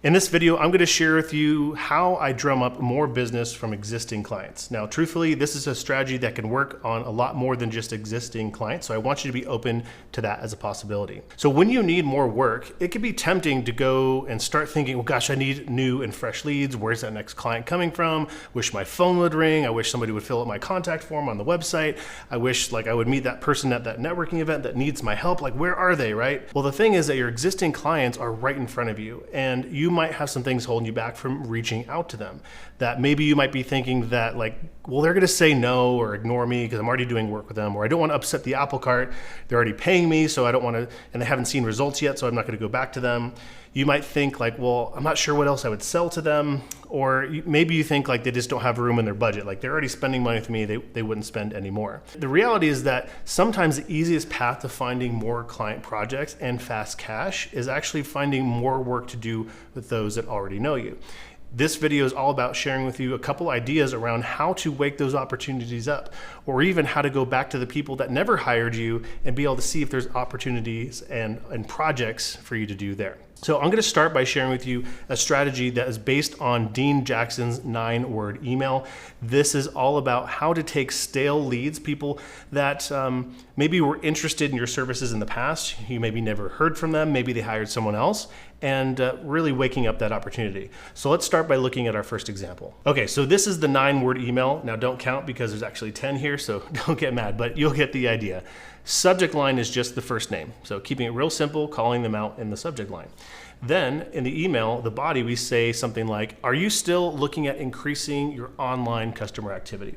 In this video, I'm going to share with you how I drum up more business from existing clients. Now, truthfully, this is a strategy that can work on a lot more than just existing clients, so I want you to be open to that as a possibility. So when you need more work, it can be tempting to go and start thinking, well, gosh, I need new and fresh leads. Where's that next client coming from? Wish my phone would ring. I wish somebody would fill out my contact form on the website. I wish I would meet that person at that networking event that needs my help. Where are they, right? Well, the thing is that your existing clients are right in front of you, and you might have some things holding you back from reaching out to them. That maybe you might be thinking that well, they're going to say no or ignore me because I'm already doing work with them, or I don't want to upset the apple cart. They're already paying me, so I don't want to, and they haven't seen results yet, so I'm not going to go back to them. You might think well, I'm not sure what else I would sell to them, or maybe you think they just don't have room in their budget. They're already spending money with me, they wouldn't spend any more. The reality is that sometimes the easiest path to finding more client projects and fast cash is actually finding more work to do with those that already know you. This video is all about sharing with you a couple ideas around how to wake those opportunities up, or even how to go back to the people that never hired you and be able to see if there's opportunities and projects for you to do there. So I'm going to start by sharing with you a strategy that is based on Dean Jackson's 9-word email. This is all about how to take stale leads, people that maybe were interested in your services in the past. You maybe never heard from them, maybe they hired someone else, and really waking up that opportunity. So let's start by looking at our first example. Okay, so this is the 9-word email. Now don't count because there's actually 10 here, so don't get mad, but you'll get the idea. Subject line is just the first name. So keeping it real simple, calling them out in the subject line. Then in the email, the body, we say something like, are you still looking at increasing your online customer activity?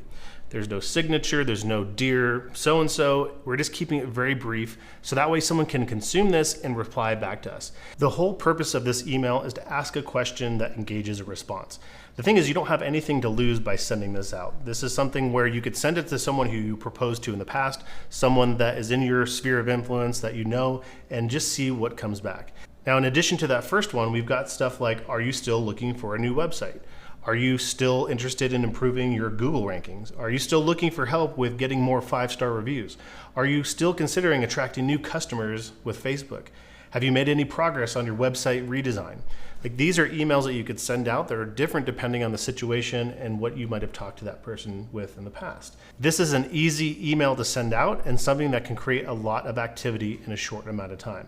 There's no signature, there's no dear so-and-so. We're just keeping it very brief, so that way someone can consume this and reply back to us. The whole purpose of this email is to ask a question that engages a response. The thing is, you don't have anything to lose by sending this out. This is something where you could send it to someone who you proposed to in the past, someone that is in your sphere of influence that you know, and just see what comes back. Now, in addition to that first one, we've got stuff like, are you still looking for a new website? Are you still interested in improving your Google rankings? Are you still looking for help with getting more 5-star reviews? Are you still considering attracting new customers with Facebook? Have you made any progress on your website redesign? These are emails that you could send out that are different depending on the situation and what you might have talked to that person with in the past. This is an easy email to send out and something that can create a lot of activity in a short amount of time.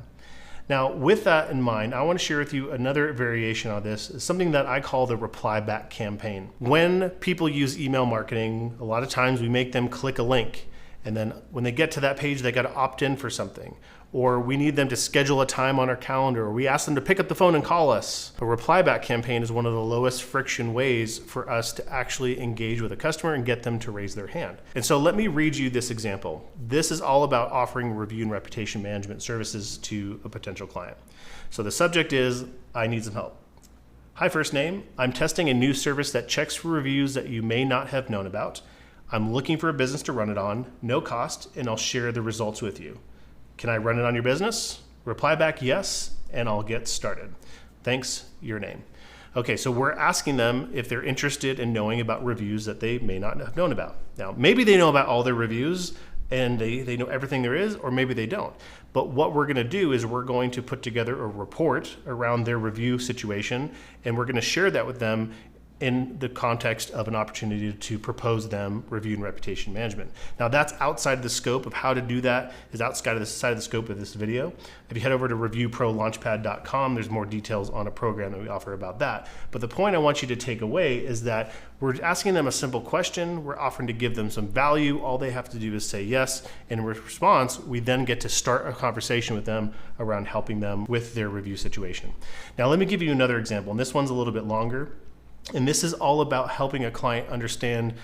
Now, with that in mind, I want to share with you another variation on this, something that I call the reply back campaign. When people use email marketing, a lot of times we make them click a link, and then when they get to that page, they got to opt in for something. Or we need them to schedule a time on our calendar, or we ask them to pick up the phone and call us. A reply back campaign is one of the lowest friction ways for us to actually engage with a customer and get them to raise their hand. And so let me read you this example. This is all about offering review and reputation management services to a potential client. So the subject is, I need some help. Hi, first name. I'm testing a new service that checks for reviews that you may not have known about. I'm looking for a business to run it on, no cost, and I'll share the results with you. Can I run it on your business? Reply back yes, and I'll get started. Thanks, your name. Okay, so we're asking them if they're interested in knowing about reviews that they may not have known about. Now, maybe they know about all their reviews and they know everything there is, or maybe they don't. But what we're gonna do is we're going to put together a report around their review situation, and we're gonna share that with them in the context of an opportunity to propose them review and reputation management. Now that's outside of the scope of how to do that, is outside of the scope of this video. If you head over to reviewprolaunchpad.com, there's more details on a program that we offer about that. But the point I want you to take away is that we're asking them a simple question, we're offering to give them some value, all they have to do is say yes, and in response, we then get to start a conversation with them around helping them with their review situation. Now let me give you another example, and this one's a little bit longer. And this is all about helping a client understand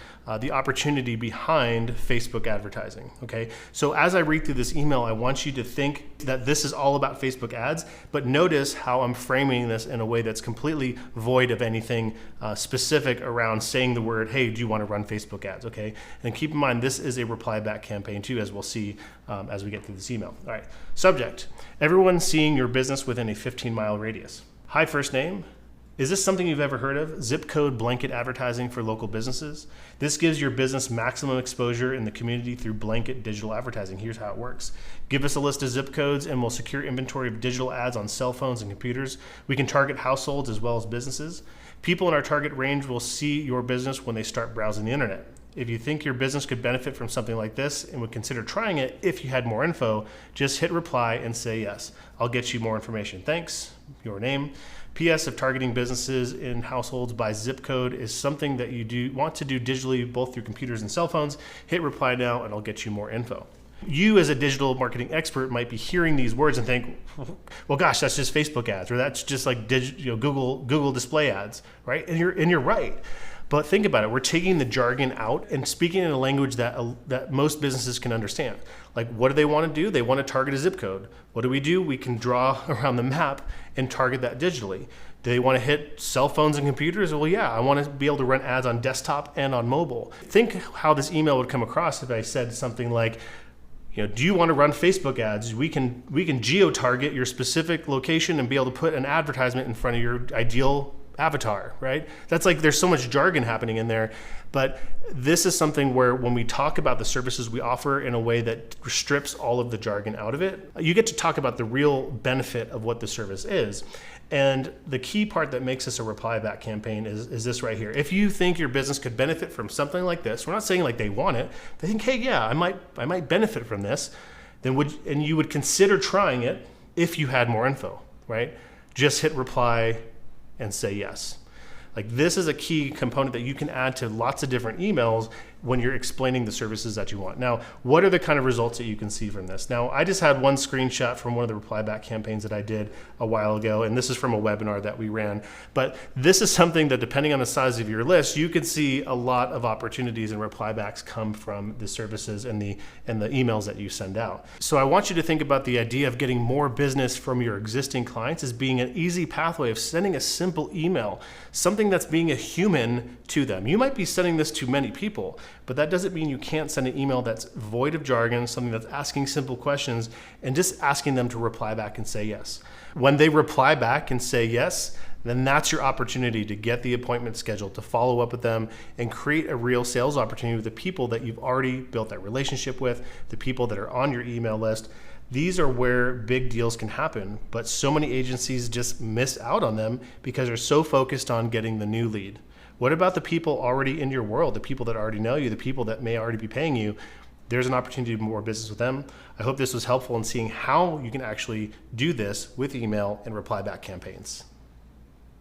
the opportunity behind Facebook advertising, okay? So as I read through this email, I want you to think that this is all about Facebook ads, but notice how I'm framing this in a way that's completely void of anything specific around saying the word, hey, do you want to run Facebook ads, okay? And keep in mind, this is a reply back campaign too, as we'll see as we get through this email. All right, subject, everyone seeing your business within a 15-mile radius. Hi, first name. Is this something you've ever heard of? Zip code blanket advertising for local businesses. This gives your business maximum exposure in the community through blanket digital advertising. Here's how it works. Give us a list of zip codes and we'll secure inventory of digital ads on cell phones and computers. We can target households as well as businesses. People in our target range will see your business when they start browsing the internet. If you think your business could benefit from something like this and would consider trying it if you had more info, just hit reply and say yes. I'll get you more information. Thanks. Your name. P.S. If targeting businesses in households by zip code is something that you want to do digitally, both through computers and cell phones, hit reply now and I'll get you more info. You as a digital marketing expert might be hearing these words and think, well, gosh, that's just Facebook ads, or that's just like Google display ads, right? And you're right. But think about it. We're taking the jargon out and speaking in a language that most businesses can understand. Like, what do they want to do? They want to target a zip code. What do? We can draw around the map and target that digitally. Do they want to hit cell phones and computers? Well, yeah, I want to be able to run ads on desktop and on mobile. Think how this email would come across if I said something like, do you want to run Facebook ads? We can geo-target your specific location and be able to put an advertisement in front of your ideal avatar, right? That's like, there's so much jargon happening in there, but this is something where when we talk about the services we offer in a way that strips all of the jargon out of it, you get to talk about the real benefit of what the service is. And the key part that makes this a reply back campaign is this right here. If you think your business could benefit from something like this, we're not saying like they want it, they think, hey, yeah, I might benefit from this, then you would consider trying it if you had more info, right? Just hit reply and say yes. Like, this is a key component that you can add to lots of different emails when you're explaining the services that you want. Now, what are the kind of results that you can see from this? Now, I just had one screenshot from one of the reply back campaigns that I did a while ago, and this is from a webinar that we ran. But this is something that, depending on the size of your list, you can see a lot of opportunities and reply backs come from the services and the emails that you send out. So I want you to think about the idea of getting more business from your existing clients as being an easy pathway of sending a simple email, something that's being a human to them. You might be sending this to many people, but that doesn't mean you can't send an email that's void of jargon, something that's asking simple questions and just asking them to reply back and say yes. When they reply back and say yes, then that's your opportunity to get the appointment scheduled, to follow up with them and create a real sales opportunity with the people that you've already built that relationship with, the people that are on your email list. These are where big deals can happen, but so many agencies just miss out on them because they're so focused on getting the new lead. What about the people already in your world, the people that already know you, the people that may already be paying you? There's an opportunity to do more business with them. I hope this was helpful in seeing how you can actually do this with email and reply back campaigns.